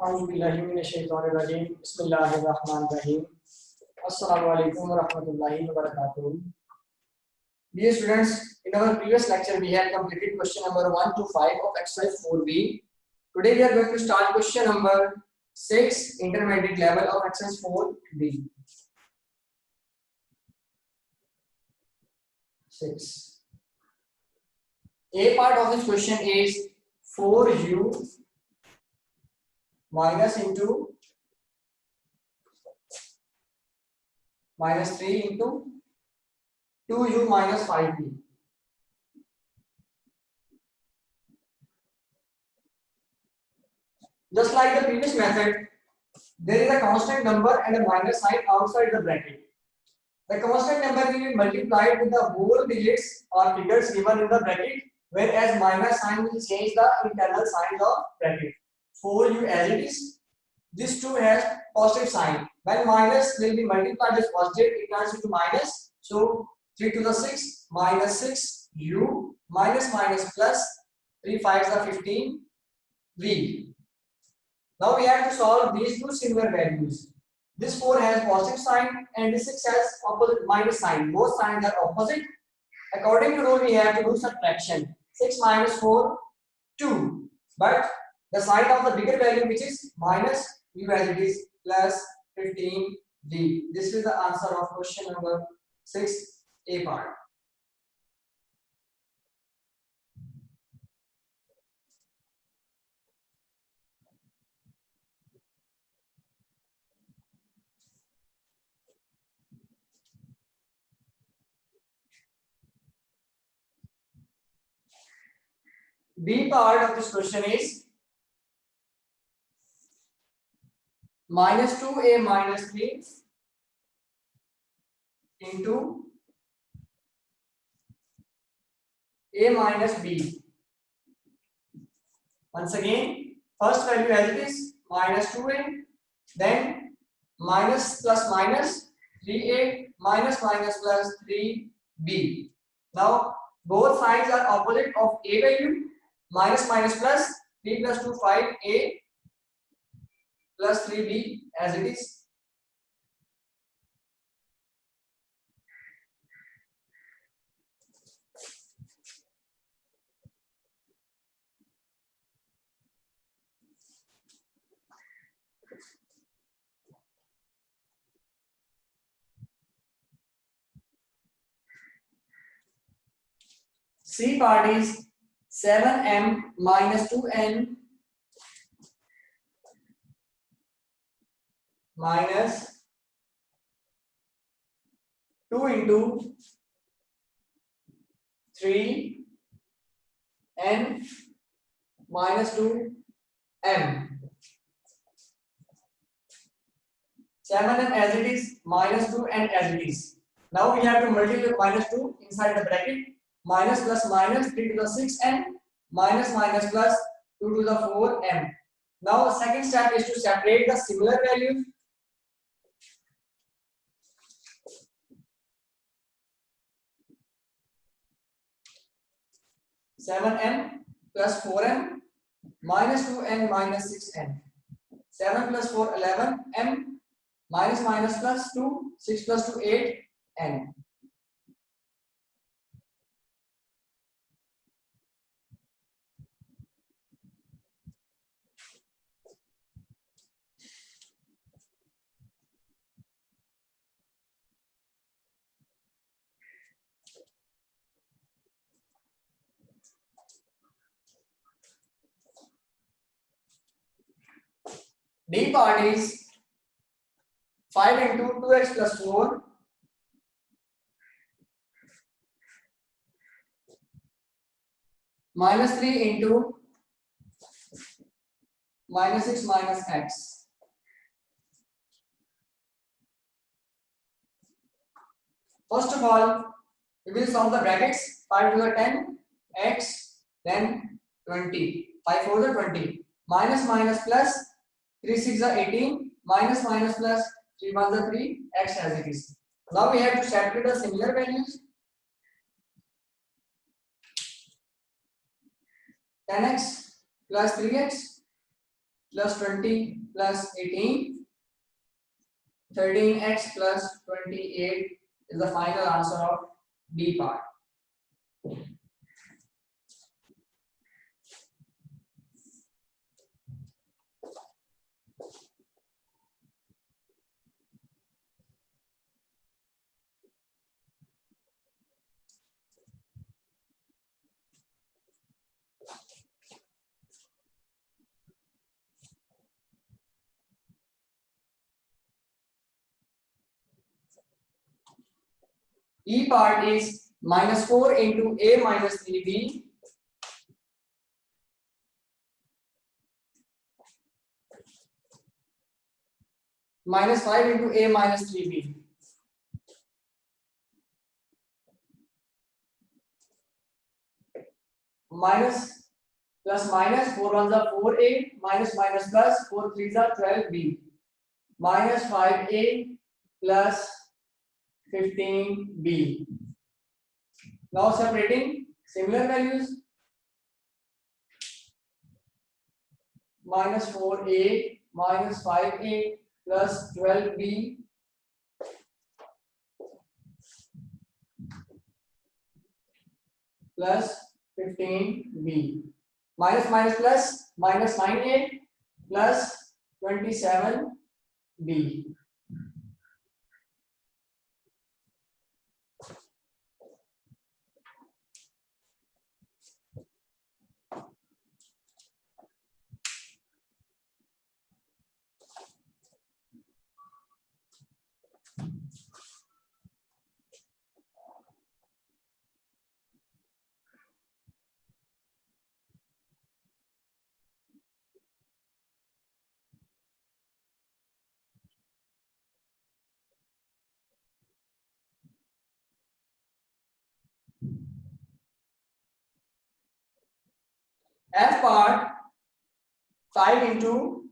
औज़ुबिल्लाहिमिनश्शैतानिर्रजीम बिस्मिल्लाहिर्रहमानिर्रहीम अस्सलामु अलैकुम वरहमतुल्लाहि वबरकातुहू। Dear students, in our previous lecture we have completed question number 1 to 5 of exercise 4b. Today we are going to start question number 6, intermediate level of exercise 4b. 6. A part of this question is 4u minus into minus 3 into 2u minus 5b. Just like the previous method, there is a constant number and a minus sign outside the bracket. The constant number will be multiplied with the whole digits or figures given in the bracket, whereas minus sign will change the internal sign of bracket. 4u as it is. This 2 has positive sign. When minus will be multiplied with positive, it turns into minus. So 3 to the 6 minus 6u minus minus plus 3 5s are 15 v. Now we have to solve these two similar values. This 4 has positive sign and this 6 has opposite minus sign. Both signs are opposite. According to rule, we have to do subtraction. 6 minus 4, 2. But the sign of the bigger value, which is minus u as it is, plus 15v. This is the answer of question number 6a part. B part of this question is minus 2a minus 3 into a minus b. Once again, first value as it is minus 2a, then minus plus minus 3a minus minus plus 3b. Now both sides are opposite of a value. Minus minus plus 3 plus 2 5a plus 3b as it is. C part is 7m minus 2n minus 2 into 3n minus 2m. 7n as it is, minus 2n as it is. Now we have to multiply minus 2 inside the bracket. Minus plus minus 3 to the 6n minus minus plus 2 to the 4m. Now the second step is to separate the similar values. Seven m plus 4m minus 2n minus 6n. 7 plus 4 11m minus minus plus 2 6 plus 2 8n. D part is 5 into 2x plus 4 minus 3 into minus 6 minus x. First of all, we will solve the brackets. 5 to the 10 x, then 20. 5 4 the 20. Minus minus plus 3 6 are 18. Minus minus plus 3 1 the 3 x as it is. Now we have to separate the similar values. 10x plus 3x plus 20 plus 18. 13x plus 28 is the final answer of B part. E part is minus 4 into a minus 3b minus 5 into a minus 3b. Minus plus minus 4 ones are 4a minus minus plus 4 threes are 12b minus 5a plus 15b. Now separating similar values. Minus 4a minus 5a plus 12b plus 15b. Minus minus plus minus 9a plus 27b. F part 5 into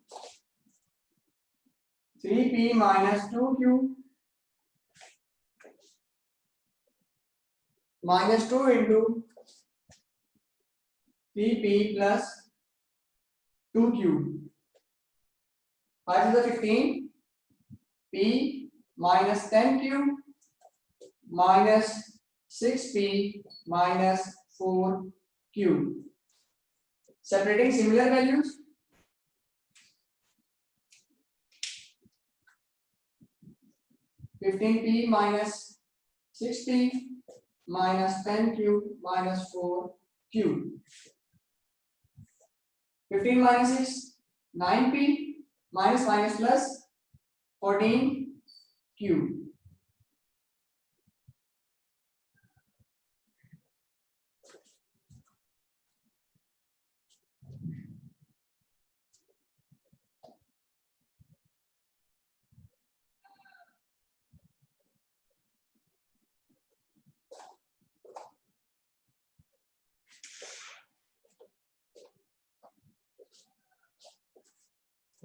3p minus 2q minus 2 into 3p plus 2q. 5 to the 15, p minus 10q minus 6p minus 4q. Separating similar values. (15p minus 6p minus 10q minus 4q). 15 minus 6, 9p minus minus plus 14q.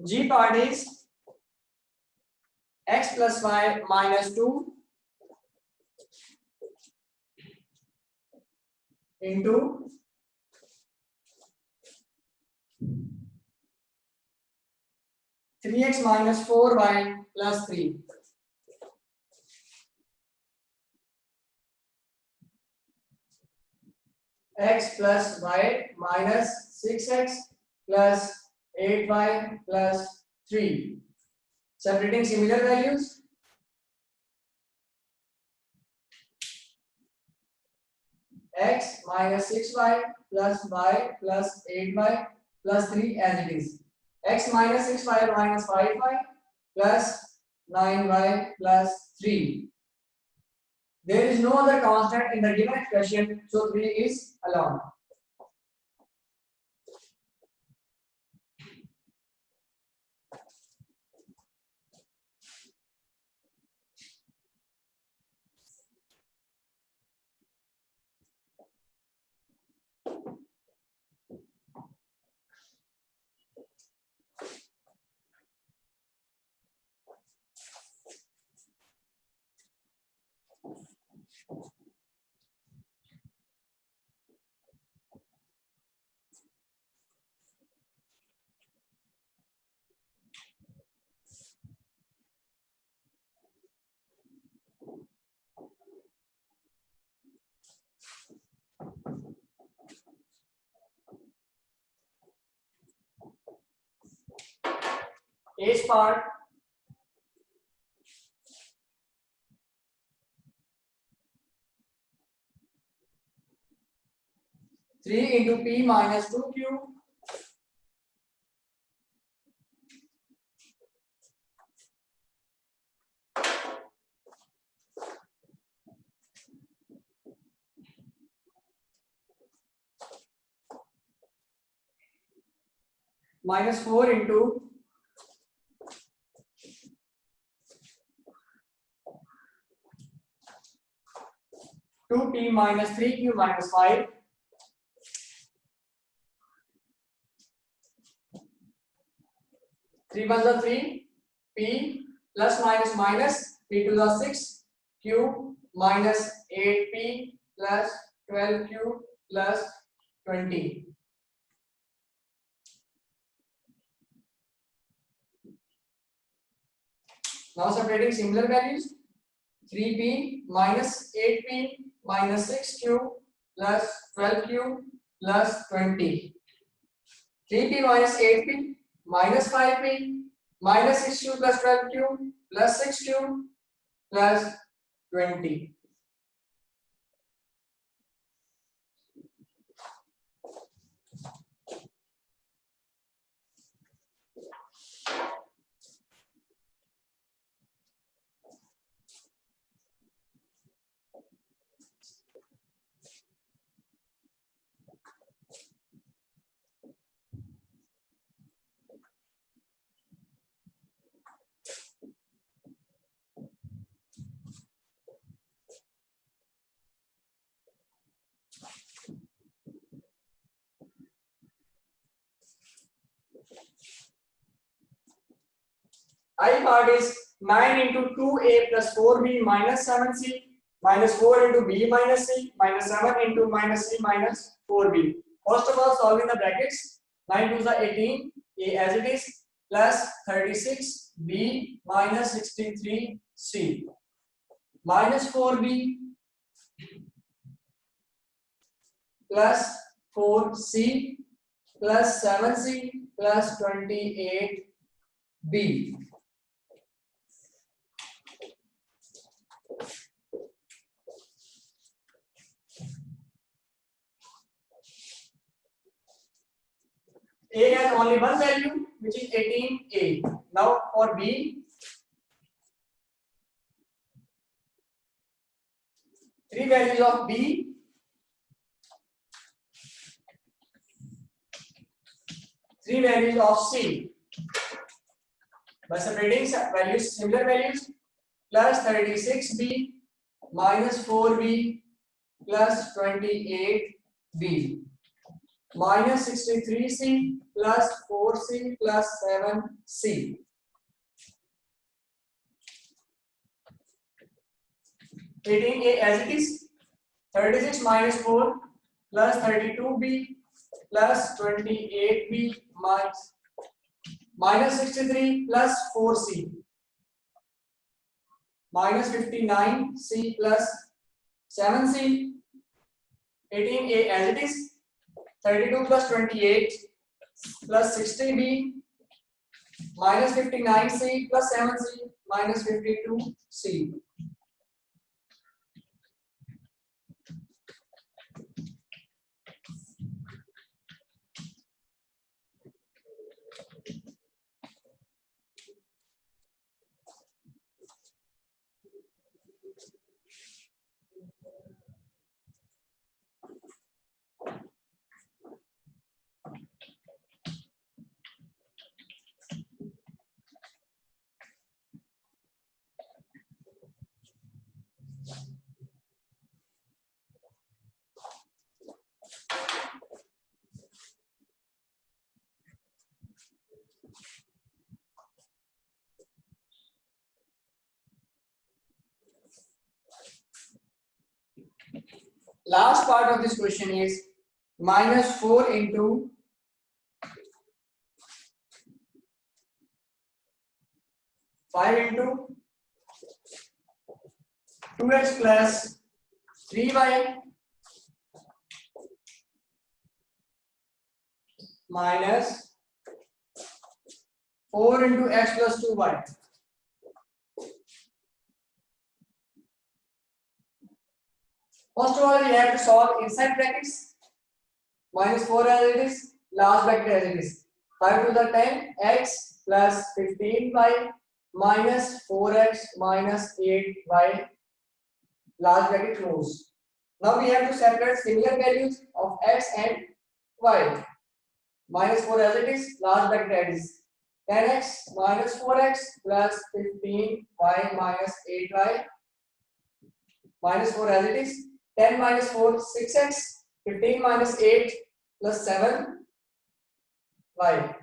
G part is x plus y minus 2 into 3x minus 4y plus 3. X plus y minus 6x plus 8y plus 3. Separating similar values. X minus 6y plus y plus 8y plus 3 as it is. X minus 6y minus 5y plus 9y plus 3. There is no other constant in the given expression, so 3 is allowed. H part 3 into P minus 2Q minus 4 into 2P minus 3Q minus 5 3 1s are 3 P plus minus minus P to the 6 Q minus 8P plus 12Q plus 20. Now separating similar values, 3P minus 8P minus 6Q plus 12Q plus 20. 3P minus 8P minus 5P minus 6Q plus 12Q plus 6Q plus 20. I part is 9 into 2A plus 4B minus 7C minus 4 into B minus C minus 7 into minus C minus 4B. First of all, solving the brackets. 9 to the 18, A as it is, plus 36, B minus 63, C minus 4B plus 4C plus 7C plus 28B. A has only one value, which is 18A. Now for B, three values of B, three values of C. By separating values, similar values, plus 36B minus 4B plus 28B minus 63C plus 4C plus 7C. 18A as it is, 36 minus 4 plus 32B plus 28B minus 63 plus 4C minus 59C plus 7C. 18A as it is, 32 plus 28 plus 60B minus 59C plus 7C minus 52C. Last part of this question is minus 4 into 5 into 2x plus 3y minus 4 into x plus 2y. First of all, we have to solve inside brackets. Minus 4 as it is, last bracket as it is. 5 to the 10, x plus 15y minus 4x minus 8y, large bracket close. Now we have to separate similar values of x and y. Minus 4 as it is, large bracket as is. 10x minus 4x plus 15y minus 8y, minus 4 as it is. 10 minus 4, 6x, 15 minus 8 plus 7y.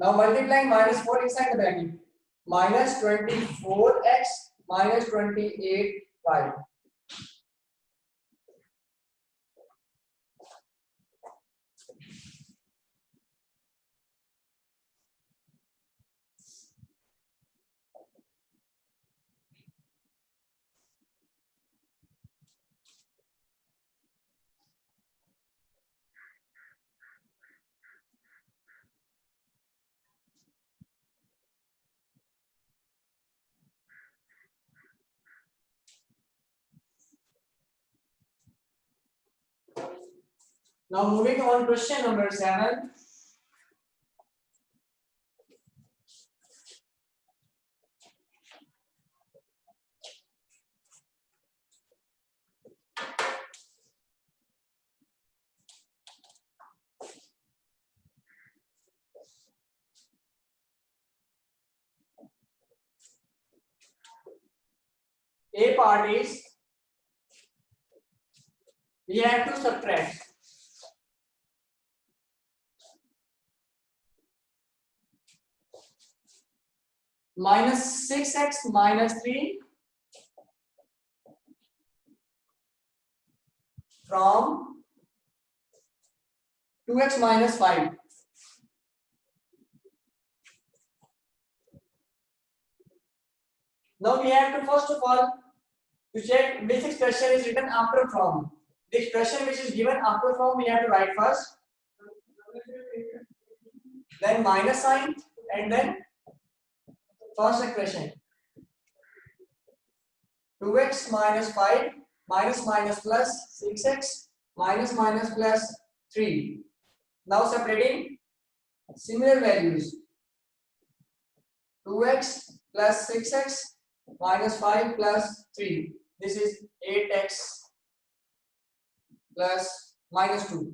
Now multiplying minus 4 inside the bracket. Minus 24x minus 28y. Now moving on, question number 7. A part is we have to subtract minus 6x minus 3 from 2x minus 5. Now we have to first of all to check which expression is written after from. The expression which is given after from we have to write first, then minus sign, and then first expression. 2x minus 5 minus minus plus 6x minus minus plus 3. Now separating similar values. 2x plus 6x minus 5 plus 3. This is 8x plus minus 2.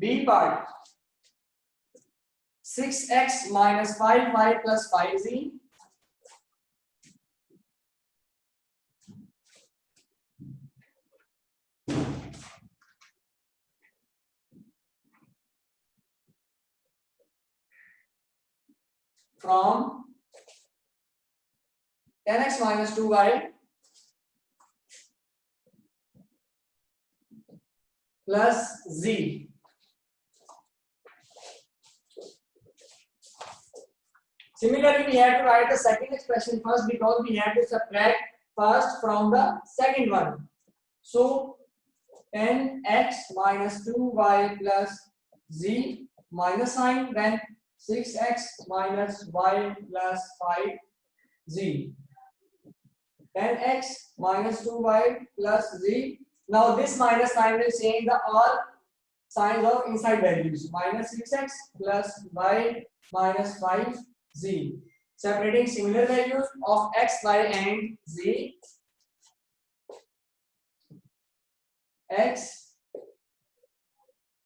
B part, 6x minus 5y plus 5z from 10x minus 2y plus z. Similarly, we have to write the second expression first because we have to subtract first from the second one. So 10x minus 2y plus z minus sign, then 6x minus y plus 5z. 10x minus 2y plus z. Now this minus sign will change the all signs of inside values. Minus 6x plus y minus 5z. Separating similar values of x, y and z. X,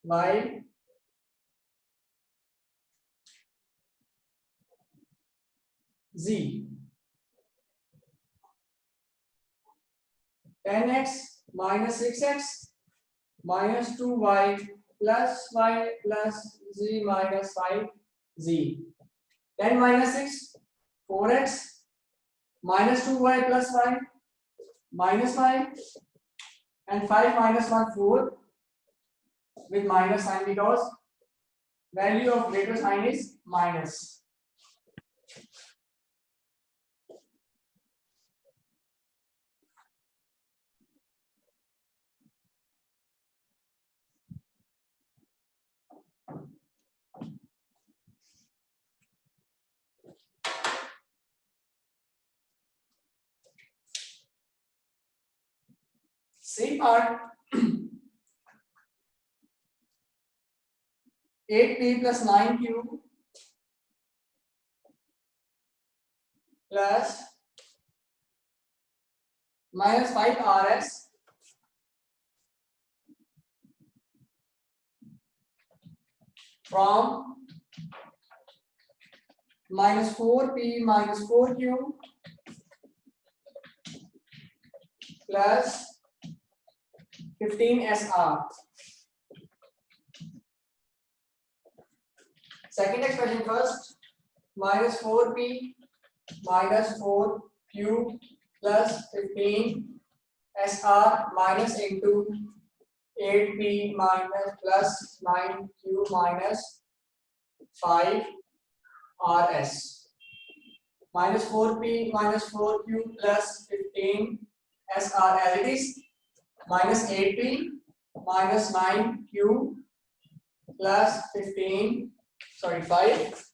y, z. 10x minus 6x minus 2y plus y plus z minus 5z. 10 minus 6, 4x minus 2y plus 5 minus 5 and 5 minus 1 4 with minus sign because value of greater sign is minus. C part 8p plus 9q plus minus 5rs from minus 4p minus 4q plus 15sr. Second expression first, minus 4p minus 4q plus 15sr minus into 8p minus plus 9q minus 5rs. Minus 4p minus 4q plus 15sr as it is, minus 8p minus 9q plus 5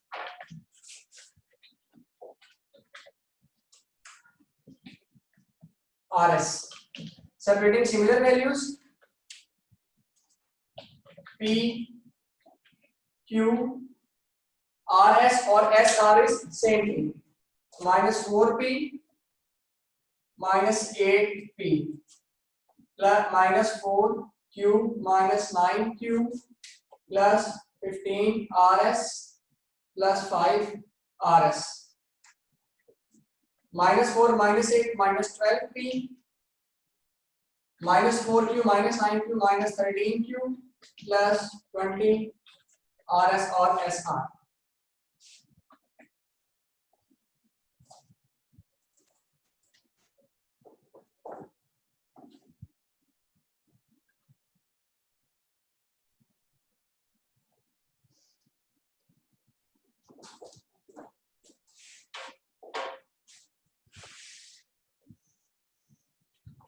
rs. Separating similar values, p q rs or sr is same thing, minus 4p minus 8p plus minus 4q minus 9q plus 15rs plus 5rs. Minus 4 minus 8 minus 12p minus 4q minus 9q minus 13q plus 20rs or sr.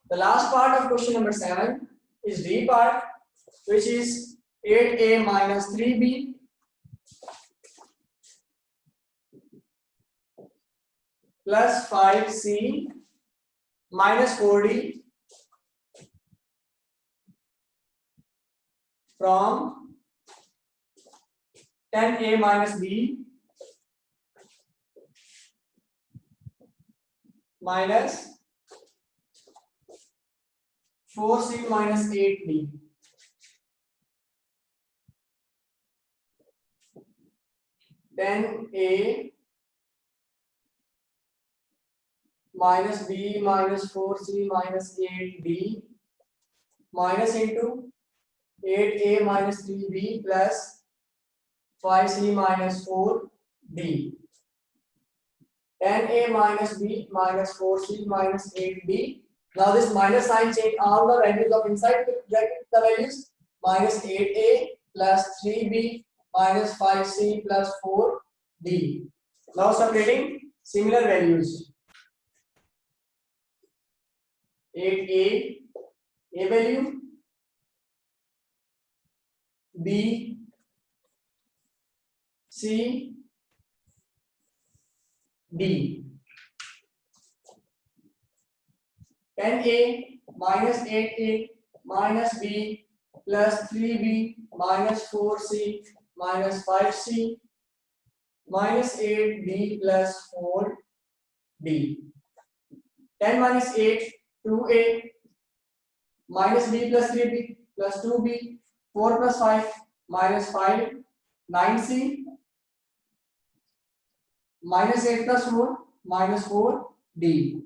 The last part of question number 7 is D part, which is 8a minus 3b plus 5c minus 4d from 10a minus b minus 4c minus 8d. Then a minus b minus 4c minus 8d minus into 8a minus 3b plus 5c minus 4d. 10a minus b minus 4c minus 8d. Now this minus sign change all the values of inside the bracket, the values minus 8a plus 3b minus 5c plus 4d. Now separating similar values. 8a, a value, b, c, d. 10a minus 8a minus b plus 3b minus 4c minus 5c minus 8d plus 4d. 10 minus 8, 2a minus b plus 3b plus 2b, 4 plus 5 minus 5, 9c minus 8 plus 4 minus 4d.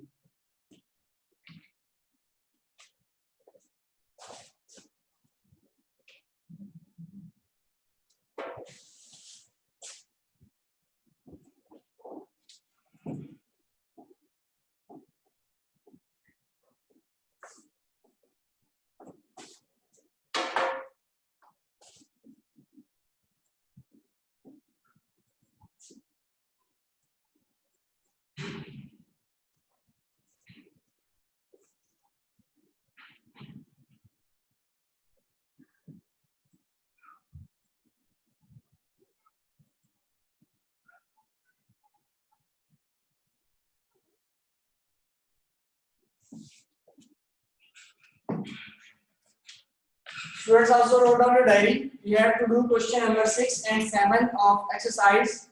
Students also wrote down your diary. You have to do question number 6 and 7 of exercise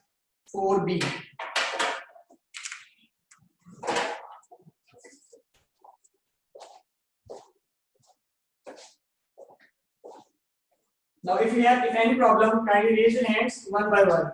4B. Now, if any problem, kindly raise your hands one by one.